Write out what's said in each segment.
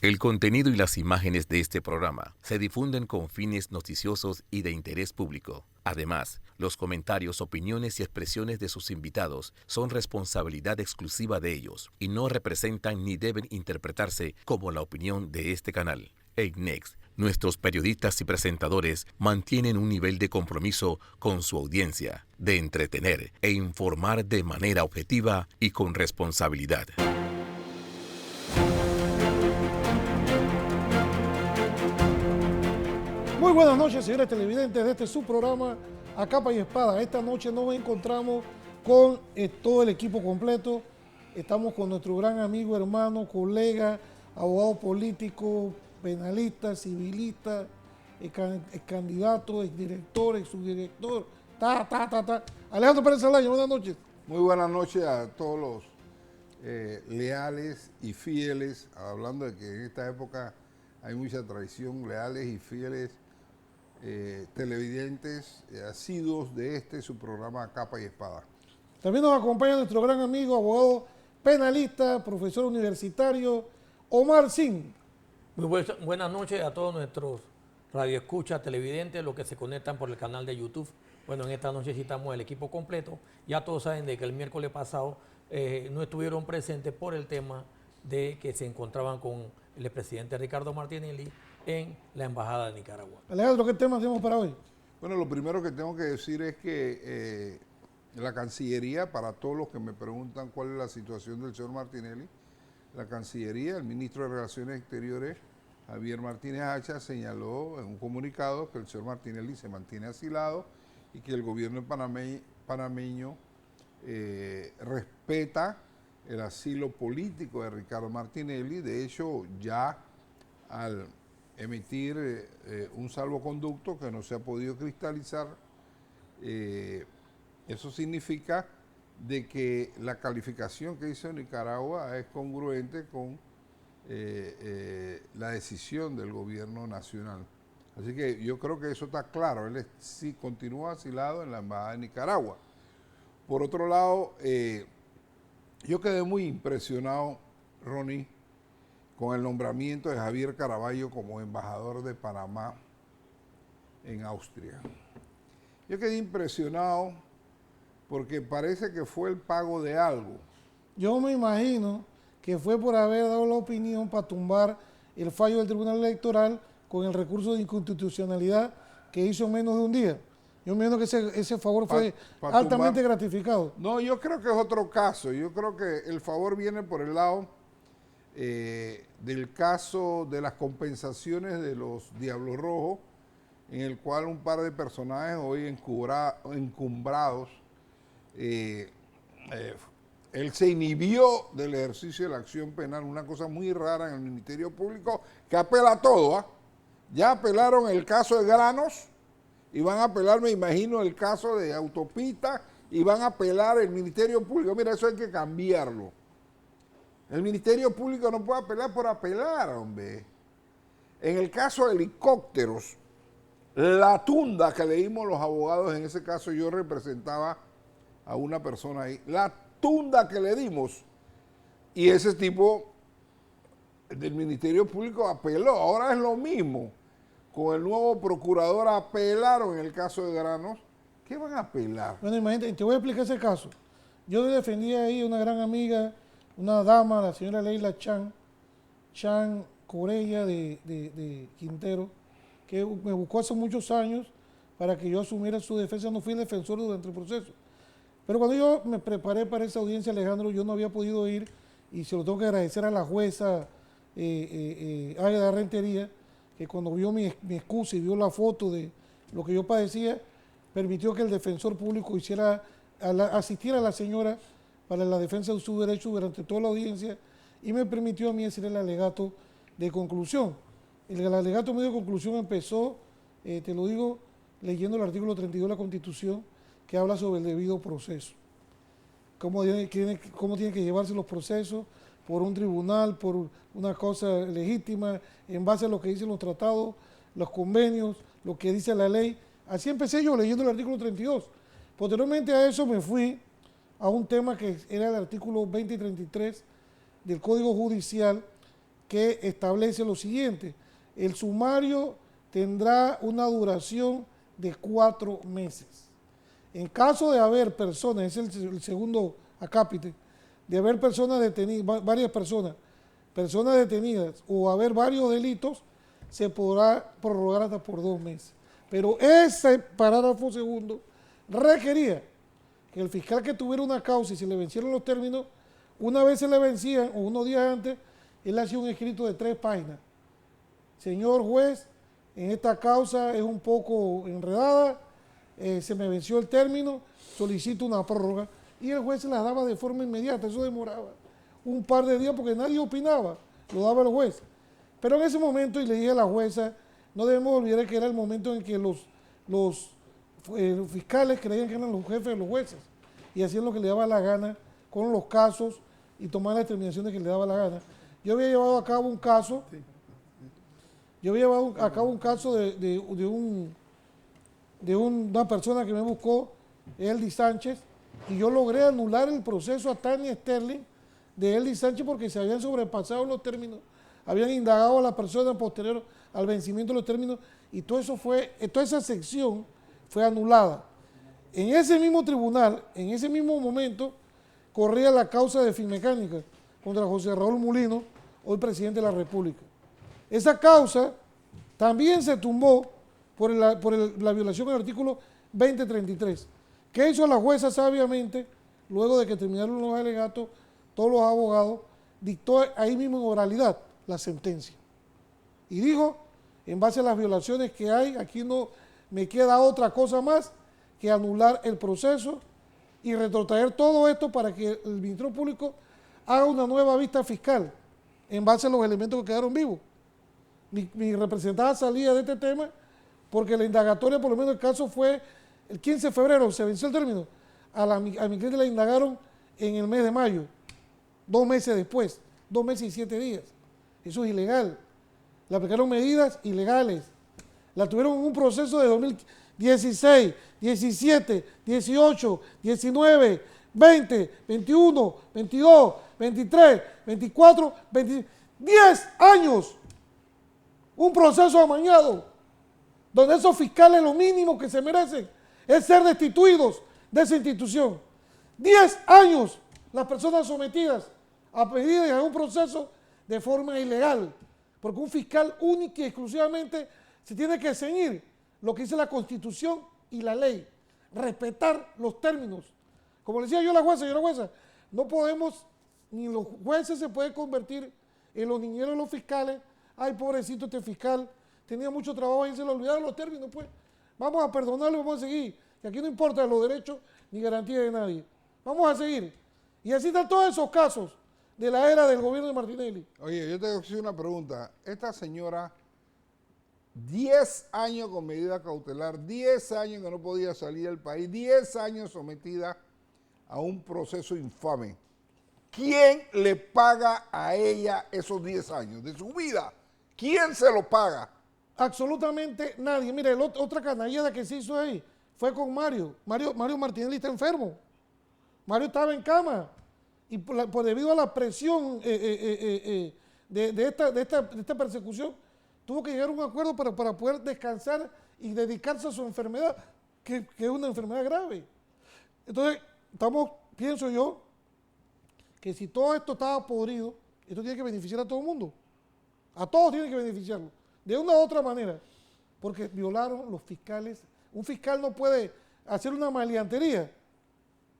El contenido y las imágenes de este programa se difunden con fines noticiosos y de interés público. Además, los comentarios, opiniones y expresiones de sus invitados son responsabilidad exclusiva de ellos y no representan ni deben interpretarse como la opinión de este canal. EICNEX, nuestros periodistas y presentadores mantienen un nivel de compromiso con su audiencia, de entretener e informar de manera objetiva y con responsabilidad. Muy buenas noches, señores televidentes de este su programa A Capa y Espada. Esta noche nos encontramos con todo el equipo completo. Estamos con nuestro gran amigo, hermano, colega, abogado político, penalista, civilista, candidato, exdirector, subdirector, Alejandro Pérez Zelaya, buenas noches. Muy buenas noches a todos los leales y fieles, hablando de que en esta época hay mucha traición, leales y fieles televidentes asiduos de su programa Capa y Espada. También nos acompaña nuestro gran amigo, abogado penalista, profesor universitario, Omar Sin. Muy buenas noches a todos nuestros radioescuchas, televidentes, los que se conectan por el canal de YouTube. Bueno, en esta noche citamos el equipo completo. Ya todos saben de que el miércoles pasado no estuvieron presentes por el tema de que se encontraban con el expresidente Ricardo Martinelli en la Embajada de Nicaragua. Alejandro, ¿qué temas tenemos para hoy? Bueno, lo primero que tengo que decir es que la Cancillería, para todos los que me preguntan cuál es la situación del señor Martinelli, la Cancillería, el ministro de Relaciones Exteriores, Javier Martínez Hacha, señaló en un comunicado que el señor Martinelli se mantiene asilado y que el gobierno panameño respeta el asilo político de Ricardo Martinelli. De hecho, ya al emitir un salvoconducto que no se ha podido cristalizar, eso significa de que la calificación que hizo Nicaragua es congruente con la decisión del gobierno nacional. Así que yo creo que eso está claro. Él sí continúa asilado en la Embajada de Nicaragua. Por otro lado, yo quedé muy impresionado, Ronnie, con el nombramiento de Javier Caraballo como embajador de Panamá en Austria. Yo quedé impresionado porque parece que fue el pago de algo. Yo me imagino que fue por haber dado la opinión para tumbar el fallo del Tribunal Electoral con el recurso de inconstitucionalidad que hizo en menos de un día. Yo me imagino que ese favor fue altamente gratificado. No, yo creo que es otro caso. Yo creo que el favor viene por el lado del caso de las compensaciones de los Diablos Rojos, en el cual un par de personajes hoy encumbrados, él se inhibió del ejercicio de la acción penal, una cosa muy rara en el Ministerio Público, que apela a todo, ¿eh? Ya apelaron el caso de Granos, y van a apelar, me imagino, el caso de Autopista, y van a apelar el Ministerio Público. Mira, eso hay que cambiarlo. El Ministerio Público no puede apelar por apelar, hombre. En el caso de helicópteros, la tunda que leímos los abogados, en ese caso yo representaba a una persona ahí, la tunda que le dimos, y ese tipo del Ministerio Público apeló. Ahora es lo mismo. Con el nuevo procurador apelaron en el caso de Granos. ¿Qué van a apelar? Bueno, imagínate, te voy a explicar ese caso. Yo defendí ahí a una gran amiga, una dama, la señora Leila Chan Corella de Quintero, que me buscó hace muchos años para que yo asumiera su defensa. No fui el defensor durante el proceso. Pero cuando yo me preparé para esa audiencia, Alejandro, yo no había podido ir, y se lo tengo que agradecer a la jueza Águeda Rentería, que cuando vio mi excusa y vio la foto de lo que yo padecía, permitió que el defensor público asistiera a la señora para la defensa de sus derechos durante toda la audiencia, y me permitió a mí hacer el alegato de conclusión. El alegato medio de conclusión empezó, te lo digo, leyendo el artículo 32 de la Constitución, que habla sobre el debido proceso. Cómo tienen que llevarse los procesos por un tribunal, por una cosa legítima, en base a lo que dicen los tratados, los convenios, lo que dice la ley. Así empecé yo leyendo el artículo 32. Posteriormente a eso me fui a un tema que era el artículo 20 y 33 del Código Judicial, que establece lo siguiente: el sumario tendrá una duración de 4 meses. En caso de haber personas, es el segundo acápite, de haber personas detenidas, varias personas detenidas o haber varios delitos, se podrá prorrogar hasta por 2 meses. Pero ese parágrafo segundo requería que el fiscal que tuviera una causa y se le vencieron los términos, una vez se le vencían o unos días antes, él hacía un escrito de 3 páginas. Señor juez, en esta causa es un poco enredada, se me venció el término, solicito una prórroga, y el juez se la daba de forma inmediata. Eso demoraba un par de días porque nadie opinaba, lo daba el juez. Pero en ese momento, y le dije a la jueza, no debemos olvidar que era el momento en que los fiscales creían que eran los jefes de los jueces y hacían lo que le daba la gana con los casos y tomaban las determinaciones que le daba la gana. Yo había llevado a cabo un caso, de una persona que me buscó, Eldy Sánchez, y yo logré anular el proceso a Tania Sterling de Eldy Sánchez porque se habían sobrepasado los términos, habían indagado a la persona posterior al vencimiento de los términos, y toda esa sección fue anulada. En ese mismo tribunal, en ese mismo momento, corría la causa de Finmecánica contra José Raúl Mulino, hoy presidente de la República. Esa causa también se tumbó por la violación del artículo 2033. ¿Qué hizo la jueza sabiamente? Luego de que terminaron los alegatos, todos los abogados, dictó ahí mismo en oralidad la sentencia. Y dijo, en base a las violaciones que hay, aquí no me queda otra cosa más que anular el proceso y retrotraer todo esto para que el Ministerio Público haga una nueva vista fiscal en base a los elementos que quedaron vivos. Mi representada salía de este tema porque la indagatoria, por lo menos el caso fue el 15 de febrero, se venció el término. A mi cliente la indagaron en el mes de mayo, 2 meses después, 2 meses y 7 días. Eso es ilegal. Le aplicaron medidas ilegales. La tuvieron en un proceso de 2016, 17, 18, 19, 20, 21, 22, 23, 24, 25, 10 años. Un proceso amañado, donde esos fiscales lo mínimo que se merecen es ser destituidos de esa institución. 10 años las personas sometidas a medidas a un proceso de forma ilegal, porque un fiscal único y exclusivamente se tiene que ceñir lo que dice la Constitución y la ley, respetar los términos. Como le decía yo a la jueza, señora jueza, no podemos, ni los jueces se pueden convertir en los niñeros de los fiscales. Ay, pobrecito este fiscal, tenía mucho trabajo y se le olvidaron los términos, pues. Vamos a perdonarlo y vamos a seguir, que aquí no importa los derechos ni garantía de nadie. Vamos a seguir. Y así están todos esos casos de la era del gobierno de Martinelli. Oye, yo te voy a hacer una pregunta. Esta señora, 10 años con medida cautelar, 10 años que no podía salir del país, 10 años sometida a un proceso infame. ¿Quién le paga a ella esos 10 años de su vida? ¿Quién se lo paga? Absolutamente nadie. Mire, otra canallada que se hizo ahí fue con Mario. Mario Martinelli está enfermo. Mario estaba en cama. Y debido a la presión de esta persecución, tuvo que llegar a un acuerdo para poder descansar y dedicarse a su enfermedad, que es una enfermedad grave. Entonces, pienso yo, que si todo esto estaba podrido, esto tiene que beneficiar a todo el mundo. A todos tiene que beneficiarlo, de una u otra manera, porque violaron los fiscales. Un fiscal no puede hacer una maleantería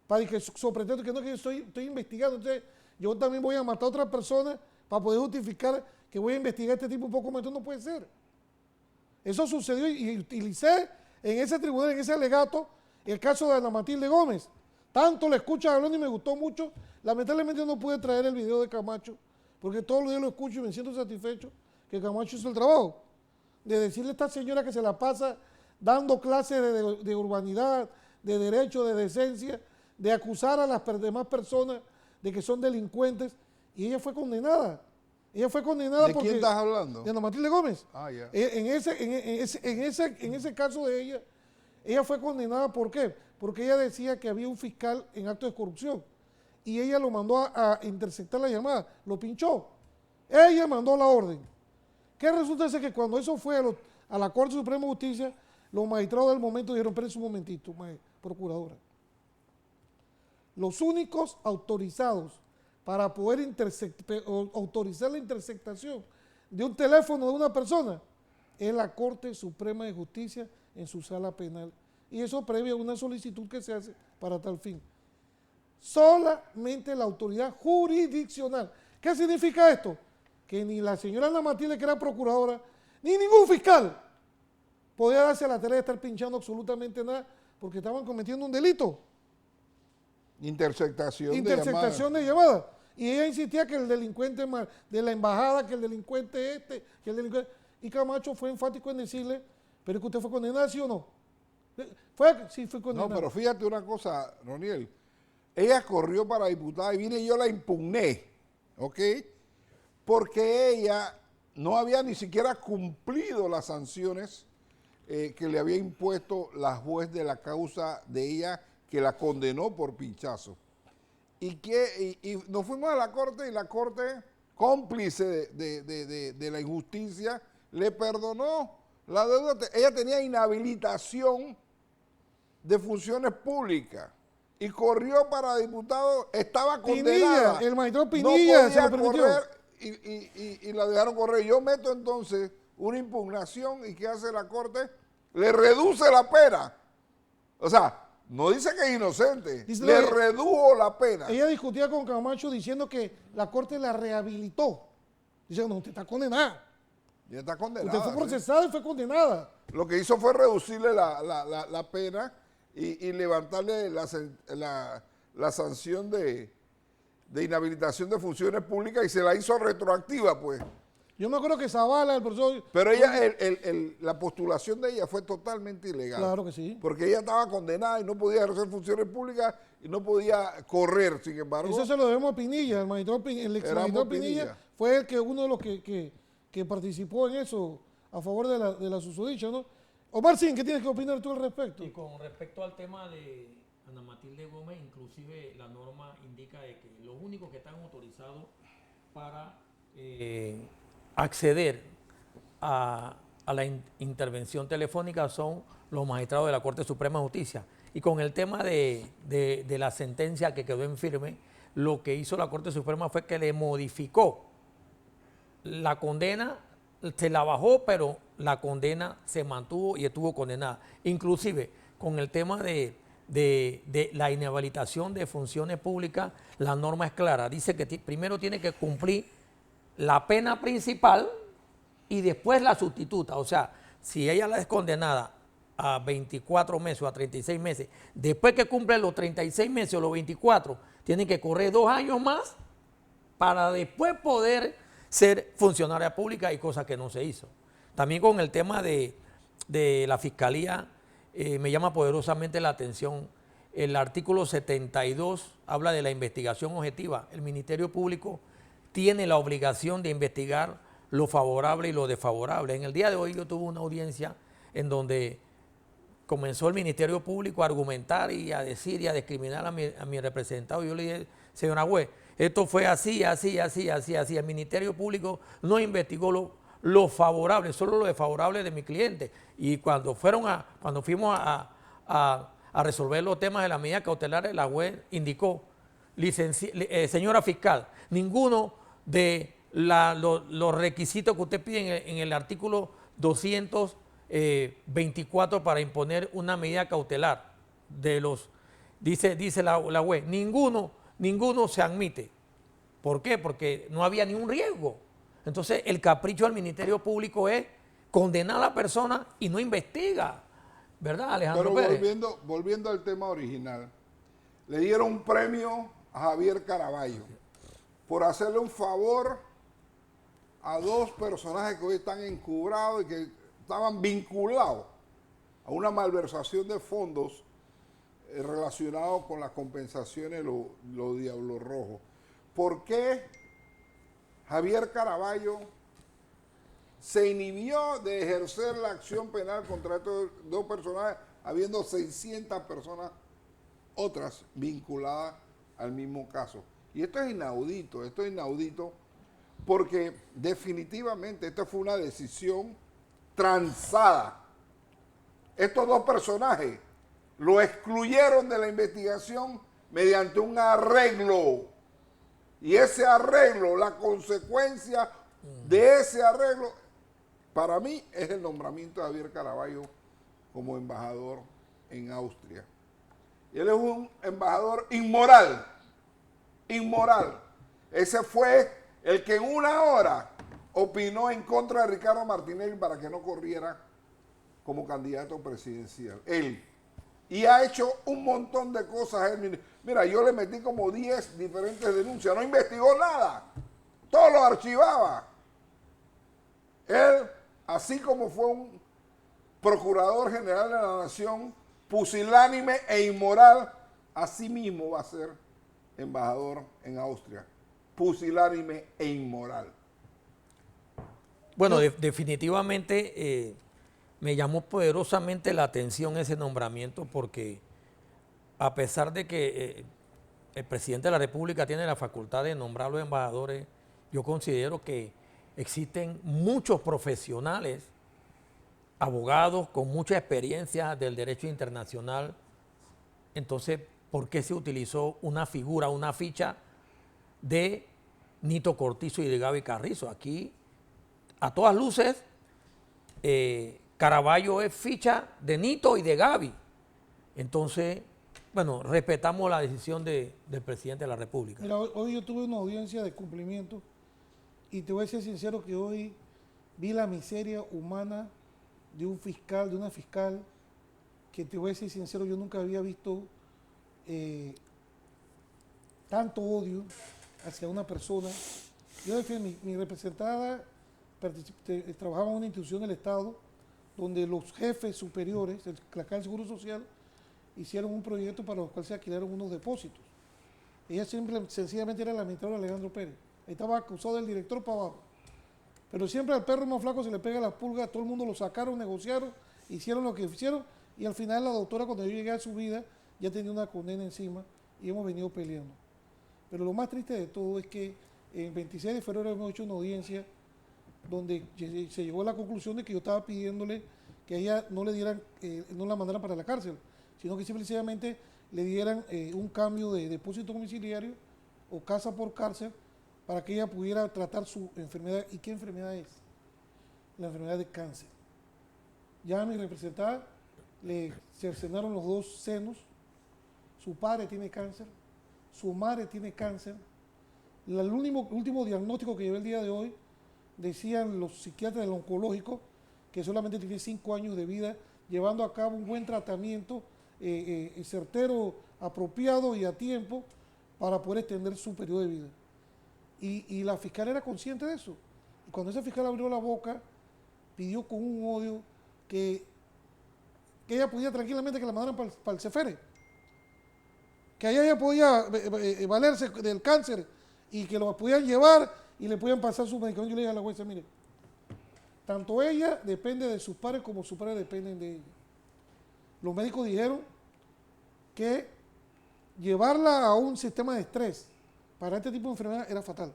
para que pretendo que no, que yo estoy investigando, entonces yo también voy a matar a otra persona para poder justificar que voy a investigar a este tipo un poco más. Esto no puede ser. Eso sucedió y utilicé en ese tribunal, en ese alegato, el caso de Ana Matilde Gómez. Tanto le escucho hablando y me gustó mucho. Lamentablemente no pude traer el video de Camacho, porque todos los días lo escucho y me siento satisfecho que Camacho hizo el trabajo. De decirle a esta señora que se la pasa dando clases de urbanidad, de derecho, de decencia, de acusar a las demás personas de que son delincuentes, y ella fue condenada. Ella fue condenada ¿De quién estás hablando? De Ana Matilde Gómez. Ah, ya. En ese caso de ella fue condenada, ¿por qué? Porque ella decía que había un fiscal en acto de corrupción y ella lo mandó a interceptar la llamada, lo pinchó. Ella mandó la orden. ¿Qué resulta ser que cuando eso fue a la Corte Suprema de Justicia, los magistrados del momento dijeron, espérense un momentito, procuradora. Los únicos autorizados para poder autorizar la interceptación de un teléfono de una persona es la Corte Suprema de Justicia en su sala penal. Y eso previo a una solicitud que se hace para tal fin. Solamente la autoridad jurisdiccional. ¿Qué significa esto? Que ni la señora Ana Matilde, que era procuradora, ni ningún fiscal podía darse a la tarea de estar pinchando absolutamente nada porque estaban cometiendo un delito. Interceptación de llamadas. Y ella insistía que el delincuente de la embajada, que el delincuente que el delincuente... Y Camacho fue enfático en decirle, pero es que usted fue condenada, ¿sí o no? Sí, fue condenada. No, pero fíjate una cosa, Roniel. Ella corrió para diputada y vine y yo la impugné, ¿ok? Porque ella no había ni siquiera cumplido las sanciones que le había impuesto la juez de la causa de ella, que la condenó por pinchazo. Y nos fuimos a la corte y la corte, cómplice de la injusticia, le perdonó la deuda. Ella tenía inhabilitación de funciones públicas y corrió para diputado, estaba condenada. El magistrado Pinilla se lo permitió. Y la dejaron correr. Yo meto entonces una impugnación y ¿qué hace la corte? Le reduce la pena. O sea, no dice que es inocente, le redujo la pena. Ella discutía con Camacho diciendo que la corte la rehabilitó. Dice, no, usted está condenada. Ya está condenada. Usted fue procesada y fue condenada. Lo que hizo fue reducirle la pena y levantarle la sanción de inhabilitación de funciones públicas y se la hizo retroactiva, pues. Yo me acuerdo que Zavala, el profesor... Pero ella, la postulación de ella fue totalmente ilegal. Claro que sí. Porque ella estaba condenada y no podía ejercer funciones públicas y no podía correr, sin embargo. Eso se lo debemos a Pinilla, el ex magistrado Pinilla fue el que uno de los que participó en eso a favor de la susodicha, ¿no? Omar Sin, ¿qué tienes que opinar tú al respecto? Y con respecto al tema de Ana Matilde Gómez, inclusive la norma indica de que los únicos que están autorizados para acceder a la intervención telefónica son los magistrados de la Corte Suprema de Justicia. Y con el tema de la sentencia que quedó en firme, lo que hizo la Corte Suprema fue que le modificó la condena, se la bajó, pero la condena se mantuvo y estuvo condenada. Inclusive con el tema de la inhabilitación de funciones públicas, la norma es clara. Dice que primero tiene que cumplir la pena principal y después la sustituta. O sea, si ella la es condenada a 24 meses o a 36 meses, después que cumple los 36 meses o los 24, tienen que correr 2 años más para después poder ser funcionaria pública, y cosa que no se hizo. También con el tema de la Fiscalía, me llama poderosamente la atención. El artículo 72 habla de la investigación objetiva. El Ministerio Público tiene la obligación de investigar lo favorable y lo desfavorable. En el día de hoy yo tuve una audiencia en donde comenzó el Ministerio Público a argumentar y a decir y a discriminar a mi representado. Yo le dije, señora juez, esto fue así, así, así, así, así. El Ministerio Público no investigó lo favorable, solo lo desfavorable de mi cliente. Y cuando fuimos a resolver los temas de las medidas cautelares, la juez indicó, señora fiscal, ninguno de los requisitos que usted pide en el artículo 224 para imponer una medida cautelar dice la juez, ninguno se admite. ¿Por qué? Porque no había ningún riesgo. Entonces el capricho del Ministerio Público es condenar a la persona y no investiga, ¿verdad, Alejandro Pero Pérez? volviendo al tema original, le dieron un premio a Javier Caraballo por hacerle un favor a 2 personajes que hoy están encubrados y que estaban vinculados a una malversación de fondos relacionados con las compensaciones de los Diablos Rojos. ¿Por qué Javier Caraballo se inhibió de ejercer la acción penal contra estos 2 personajes, habiendo 600 personas otras vinculadas al mismo caso? Y esto es inaudito porque definitivamente esta fue una decisión transada. Estos dos personajes lo excluyeron de la investigación mediante un arreglo. Y ese arreglo, la consecuencia de ese arreglo, para mí es el nombramiento de Javier Caraballo como embajador en Austria. Y él es un embajador inmoral, inmoral. Ese fue el que en una hora opinó en contra de Ricardo Martinelli para que no corriera como candidato presidencial. Él. Y ha hecho un montón de cosas. Mira, yo le metí como 10 diferentes denuncias. No investigó nada. Todo lo archivaba. Él, así como fue un procurador general de la nación, pusilánime e inmoral, así mismo va a ser embajador en Austria. Pusilánime e inmoral. Bueno, definitivamente me llamó poderosamente la atención ese nombramiento porque a pesar de que el presidente de la República tiene la facultad de nombrar los embajadores, yo considero que existen muchos profesionales, abogados con mucha experiencia del derecho internacional. Entonces, ¿por qué se utilizó una figura, una ficha de Nito Cortizo y de Gaby Carrizo? Aquí, a todas luces, Caraballo es ficha de Nito y de Gaby. Entonces, bueno, respetamos la decisión del presidente de la República. Mira, hoy yo tuve una audiencia de cumplimiento y te voy a ser sincero que hoy vi la miseria humana de un fiscal, de una fiscal, que te voy a ser sincero, yo nunca había visto tanto odio hacia una persona. Yo mi representada trabajaba en una institución del Estado donde los jefes superiores, la Caja del Seguro Social, hicieron un proyecto para los cuales se alquilaron unos depósitos. Ella sencillamente era la administradora Alejandro Pérez. Ahí estaba acusado del director para abajo. Pero siempre al perro más flaco se le pega las pulgas, todo el mundo lo sacaron, negociaron, hicieron lo que hicieron y al final la doctora, cuando yo llegué a su vida, ya tenía una condena encima y hemos venido peleando. Pero lo más triste de todo es que el 26 de febrero hemos hecho una audiencia donde se llegó a la conclusión de que yo estaba pidiéndole que a ella no le dieran, no la mandaran para la cárcel, sino que simplemente le dieran un cambio de depósito domiciliario o casa por cárcel para que ella pudiera tratar su enfermedad. ¿Y qué enfermedad es? La enfermedad de cáncer. Ya a mi representada le cercenaron los 2 senos, su padre tiene cáncer, su madre tiene cáncer. El último diagnóstico que llevé el día de hoy, decían los psiquiatras del oncológico que solamente tiene 5 años de vida, llevando a cabo un buen tratamiento certero, apropiado y a tiempo para poder extender su periodo de vida. Y la fiscal era consciente de eso. Y cuando esa fiscal abrió la boca, pidió con un odio que ella podía tranquilamente que la mandaran para el Cefere. Que ella podía valerse del cáncer y que lo podían llevar y le podían pasar sus medicamentos. Yo le dije a la jueza, mire, tanto ella depende de sus padres como sus padres dependen de ella. Los médicos dijeron que llevarla a un sistema de estrés para este tipo de enfermedad era fatal.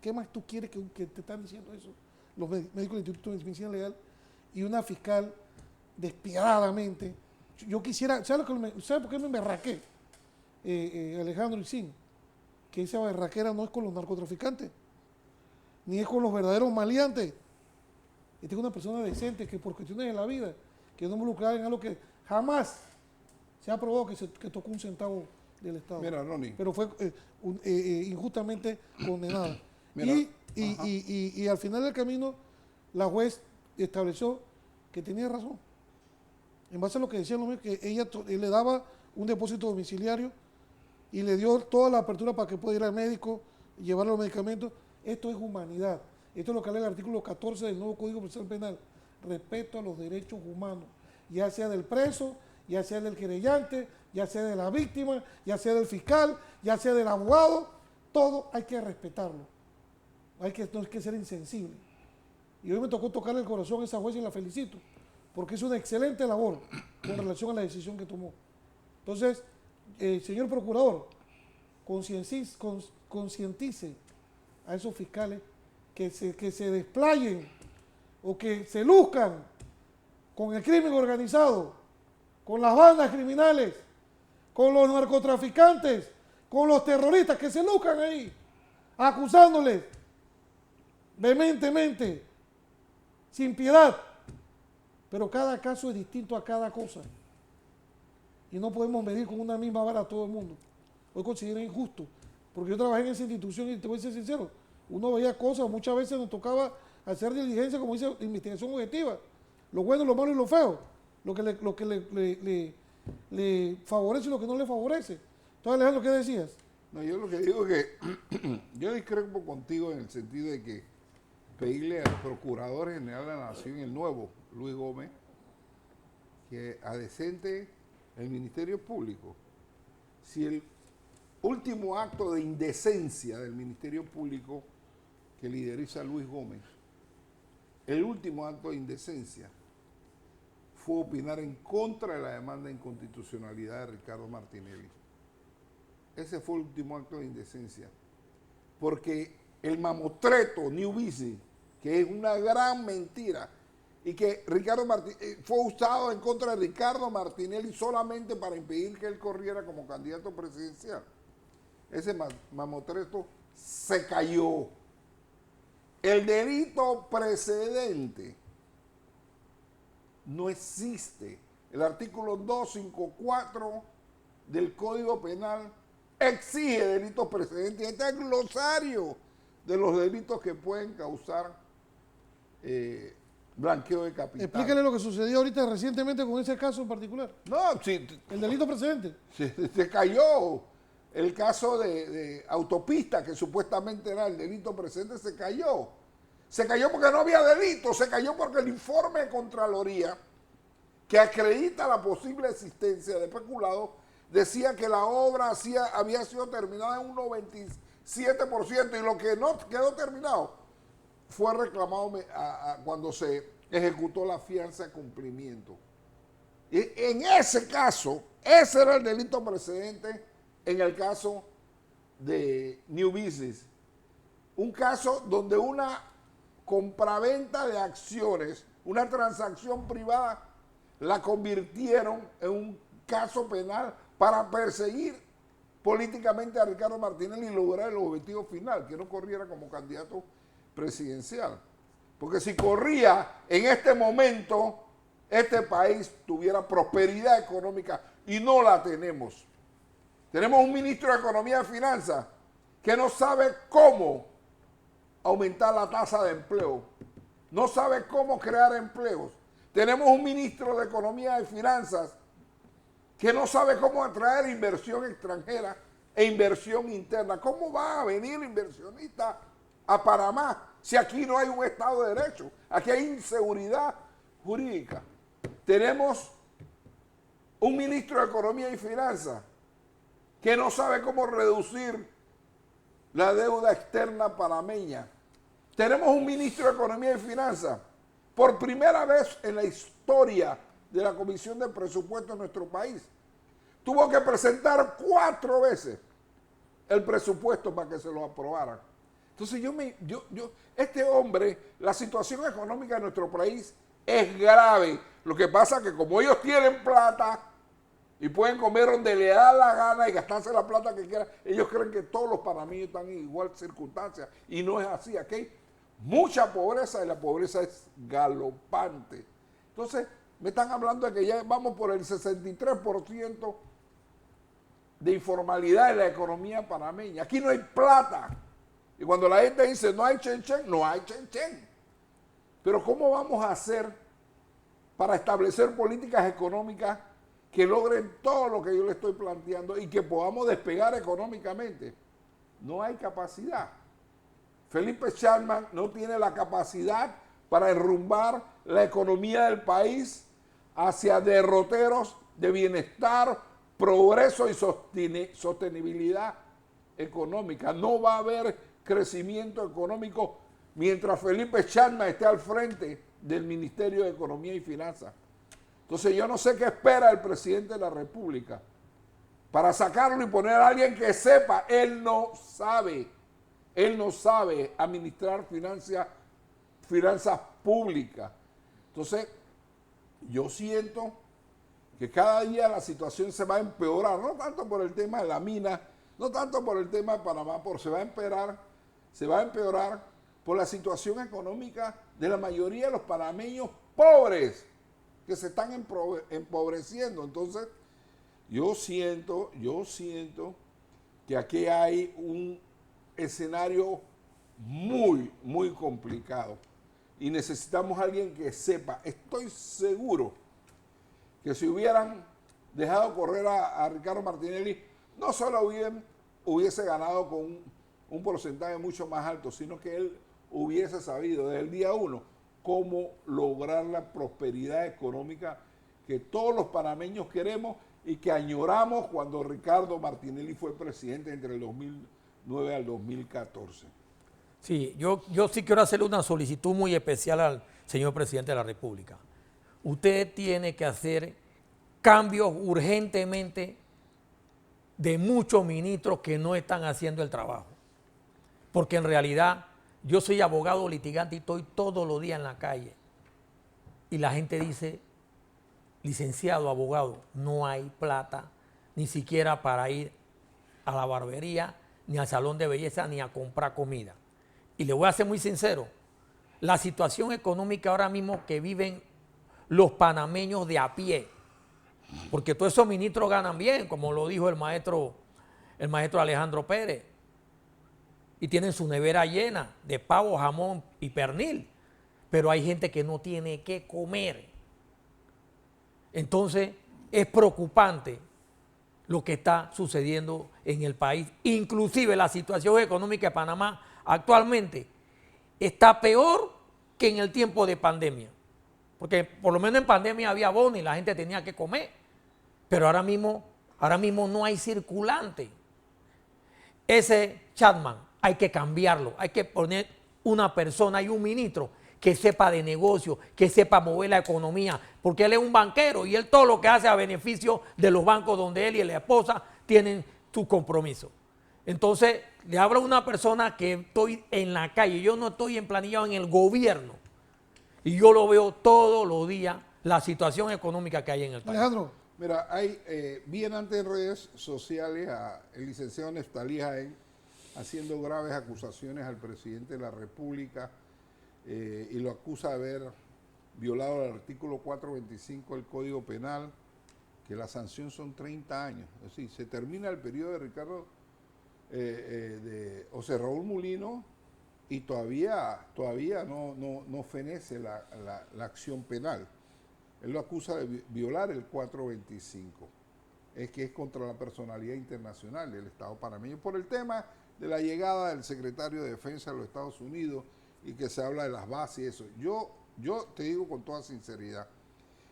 ¿Qué más tú quieres que te están diciendo eso? Los médicos del Instituto de Medicina Legal y una fiscal despiadadamente. Yo quisiera, ¿sabes por qué me emberraqué? Alejandro y Sin, que esa berraquera no es con los narcotraficantes, ni es con los verdaderos maleantes. Esta es una persona decente que por cuestiones de la vida, que no involucrada en algo que jamás se ha probado que tocó un centavo del Estado. Mira, Ronnie. Pero fue injustamente condenada. Mira, y al final del camino, la juez estableció que tenía razón. En base a lo que decían los médicos, que ella le daba un depósito domiciliario y le dio toda la apertura para que pueda ir al médico y llevarle los medicamentos. Esto es humanidad. Esto es lo que habla el artículo 14 del nuevo Código Procesal Penal. Respeto a los derechos humanos, ya sea del preso, ya sea del querellante, ya sea de la víctima, ya sea del fiscal, ya sea del abogado. Todo hay que respetarlo. No hay que ser insensible. Y hoy me tocó tocarle el corazón a esa jueza y la felicito, porque es una excelente labor con relación a la decisión que tomó. Entonces, señor procurador, concientice a esos fiscales que se desplayen o que se luzcan con el crimen organizado, con las bandas criminales, con los narcotraficantes, con los terroristas, que se luzcan ahí, acusándoles vehementemente, sin piedad. Pero cada caso es distinto a cada cosa. Y no podemos medir con una misma vara a todo el mundo. Hoy considero injusto, porque yo trabajé en esa institución y te voy a ser sincero, uno veía cosas, muchas veces nos tocaba hacer diligencia, como dice, investigación objetiva, lo bueno, lo malo y lo feo, lo que le favorece y lo que no le favorece. Entonces, Alejandro, ¿qué decías? No, yo lo que digo es que yo discrepo contigo en el sentido de que pedirle al Procurador General de la Nación, el nuevo, Luis Gómez, que adecente el Ministerio Público. Si el último acto de indecencia del Ministerio Público que lideriza Luis Gómez, el último acto de indecencia fue opinar en contra de la demanda de inconstitucionalidad de Ricardo Martinelli. Ese fue el último acto de indecencia. Porque el mamotreto New Business, que es una gran mentira, y que fue usado en contra de Ricardo Martinelli solamente para impedir que él corriera como candidato presidencial. Ese mamotreto se cayó. El delito precedente no existe. El artículo 254 del Código Penal exige delitos precedentes. Este es el glosario de los delitos que pueden causar blanqueo de capital. Explícale lo que sucedió ahorita recientemente con ese caso en particular. No, sí, El delito precedente. se cayó. El caso de autopista, que supuestamente era el delito precedente, se cayó. Se cayó porque no había delito, se cayó porque el informe de Contraloría, que acredita la posible existencia de peculado, decía que la obra había sido terminada en un 97% y lo que no quedó terminado fue reclamado cuando se ejecutó la fianza de cumplimiento. Y en ese caso, ese era el delito precedente en el caso de New Business. Un caso donde una compraventa de acciones, una transacción privada, la convirtieron en un caso penal para perseguir políticamente a Ricardo Martinelli y lograr el objetivo final, que no corriera como candidato presidencial. Porque si corría en este momento, este país tuviera prosperidad económica y no la tenemos. Tenemos un ministro de Economía y Finanzas que no sabe cómo aumentar la tasa de empleo, no sabe cómo crear empleos. Tenemos un ministro de Economía y Finanzas que no sabe cómo atraer inversión extranjera e inversión interna. ¿Cómo va a venir inversionista a Panamá si aquí no hay un Estado de Derecho? Aquí hay inseguridad jurídica. Tenemos un ministro de Economía y Finanzas que no sabe cómo reducir la deuda externa panameña. Tenemos un ministro de Economía y Finanzas, por primera vez en la historia de la Comisión de Presupuestos de nuestro país, tuvo que presentar 4 veces el presupuesto para que se lo aprobaran. Entonces este hombre, la situación económica de nuestro país es grave. Lo que pasa es que como ellos tienen plata y pueden comer donde le da la gana y gastarse la plata que quieran, ellos creen que todos los panameños están en igual circunstancia y no es así. Aquí hay mucha pobreza y la pobreza es galopante. Entonces me están hablando de que ya vamos por el 63% de informalidad en la economía panameña. Aquí no hay plata. Y cuando la gente dice no hay chen-chen, no hay chen-chen. Pero ¿cómo vamos a hacer para establecer políticas económicas que logren todo lo que yo le estoy planteando y que podamos despegar económicamente? No hay capacidad. Felipe Chalman no tiene la capacidad para derrumbar la economía del país hacia derroteros de bienestar, progreso y sostenibilidad económica. No va a haber crecimiento económico mientras Felipe Chalman esté al frente del Ministerio de Economía y Finanzas. Entonces yo no sé qué espera el presidente de la República para sacarlo y poner a alguien que sepa. Él no sabe. Él no sabe administrar finanzas públicas. Entonces, yo siento que cada día la situación se va a empeorar, no tanto por el tema de la mina, no tanto por el tema de Panamá, porque se va a empeorar por la situación económica de la mayoría de los panameños pobres que se están empobreciendo. Entonces, yo siento que aquí hay un escenario muy, muy complicado y necesitamos a alguien que sepa. Estoy seguro que si hubieran dejado correr a Ricardo Martinelli, no solo hubiese ganado con un porcentaje mucho más alto, sino que él hubiese sabido desde el día 1 cómo lograr la prosperidad económica que todos los panameños queremos y que añoramos cuando Ricardo Martinelli fue presidente entre el 2009 al 2014. Sí, yo sí quiero hacerle una solicitud muy especial al señor presidente de la República. Usted tiene que hacer cambios urgentemente de muchos ministros que no están haciendo el trabajo. Porque en realidad yo soy abogado litigante y estoy todos los días en la calle. Y la gente dice, licenciado, abogado, no hay plata ni siquiera para ir a la barbería, ni al salón de belleza, ni a comprar comida. Y le voy a ser muy sincero, la situación económica ahora mismo que viven los panameños de a pie, porque todos esos ministros ganan bien, como lo dijo el maestro Alejandro Pérez, y tienen su nevera llena de pavo, jamón y pernil, pero hay gente que no tiene qué comer. Entonces es preocupante lo que está sucediendo en el país. Inclusive la situación económica de Panamá actualmente está peor que en el tiempo de pandemia. Porque por lo menos en pandemia había bono y la gente tenía que comer. Pero ahora mismo no hay circulante. Ese Chapman hay que cambiarlo. Hay que poner una persona y un ministro que sepa de negocio, que sepa mover la economía, porque él es un banquero y él todo lo que hace a beneficio de los bancos donde él y la esposa tienen su compromiso. Entonces, le hablo a una persona que estoy en la calle, yo no estoy emplanillado en el gobierno y yo lo veo todos los días, la situación económica que hay en el país. Alejandro. Mira, vi antes en redes sociales al licenciado Neftalí Jaén haciendo graves acusaciones al presidente de la República y lo acusa de haber violado el artículo 425 del Código Penal, que la sanción son 30 años. Es decir, se termina el periodo de Ricardo, Raúl Mulino, y todavía no fenece la acción penal. Él lo acusa de violar el 425, que es contra la personalidad internacional del Estado panameño, por el tema de la llegada del secretario de Defensa de los Estados Unidos y que se habla de las bases y eso. Yo te digo con toda sinceridad,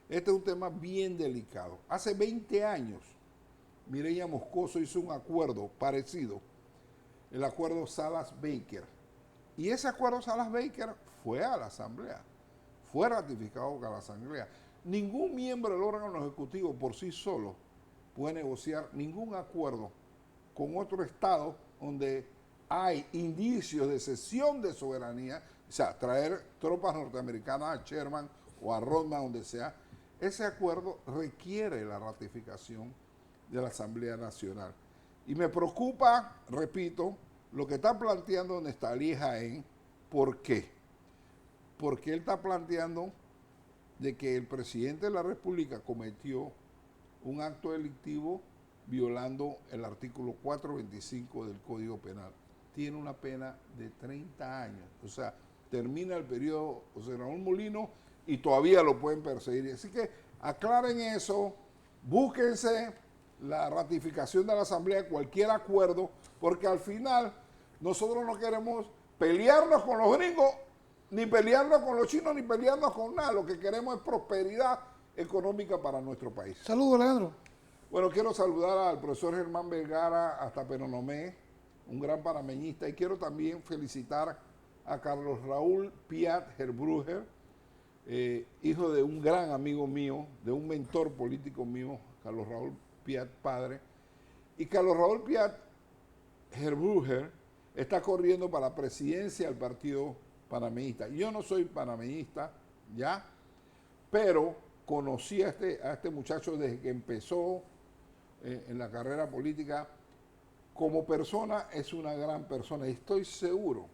este es un tema bien delicado. Hace 20 años, Mireya Moscoso hizo un acuerdo parecido, el acuerdo Salas-Baker. Y ese acuerdo Salas-Baker fue a la Asamblea, fue ratificado por la Asamblea. Ningún miembro del órgano ejecutivo por sí solo puede negociar ningún acuerdo con otro Estado donde hay indicios de cesión de soberanía, o sea, traer tropas norteamericanas a Sherman o a Rodman, donde sea. Ese acuerdo requiere la ratificación de la Asamblea Nacional. Y me preocupa, repito, lo que está planteando Neftalí Jaén. ¿Por qué? Porque él está planteando de que el presidente de la República cometió un acto delictivo violando el artículo 425 del Código Penal. Tiene una pena de 30 años. O sea, termina el periodo José Raúl Mulino y todavía lo pueden perseguir. Así que aclaren eso, búsquense la ratificación de la Asamblea, cualquier acuerdo, porque al final nosotros no queremos pelearnos con los gringos, ni pelearnos con los chinos, ni pelearnos con nada. Lo que queremos es prosperidad económica para nuestro país. Saludos, Alejandro. Bueno, quiero saludar al profesor Germán Vergara hasta Penonomé, un gran panameñista, y quiero también felicitar a Carlos Raúl Piat Herbruger, hijo de un gran amigo mío, de un mentor político mío, Carlos Raúl Piat padre. Y Carlos Raúl Piat Herbruger está corriendo para la presidencia del partido panameñista. Yo no soy panameñista, ¿ya? Pero conocí a este muchacho desde que empezó en la carrera política. Como persona es una gran persona y estoy seguro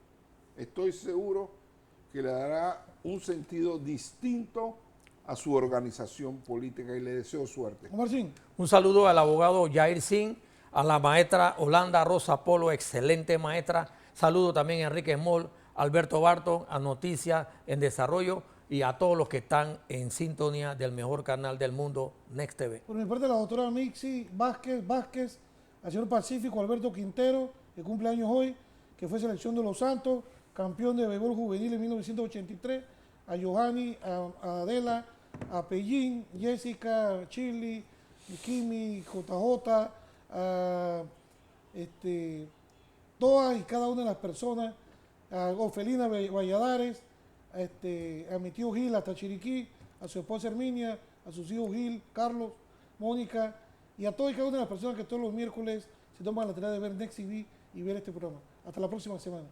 que le dará un sentido distinto a su organización política y le deseo suerte. Omarcín, Un saludo al abogado Jair Singh, a la maestra Holanda Rosa Polo, excelente maestra. Saludo también a Enrique Moll, Alberto Barton, a Noticias en Desarrollo y a todos los que están en sintonía del mejor canal del mundo, Next TV. por mi parte la doctora Mixi Vázquez, al señor Pacífico Alberto Quintero, que cumple años hoy, que fue selección de Los Santos, campeón de béisbol juvenil en 1983, a Johanny, a Adela, a Pellín, Jessica, Chili, Kimi, JJ, a todas y cada una de las personas, a Ofelina Valladares, a mi tío Gil hasta Chiriquí, a su esposa Herminia, a sus hijos Gil, Carlos, Mónica, y a todas y cada una de las personas que todos los miércoles se toman la tarea de ver Next TV y ver este programa. Hasta la próxima semana.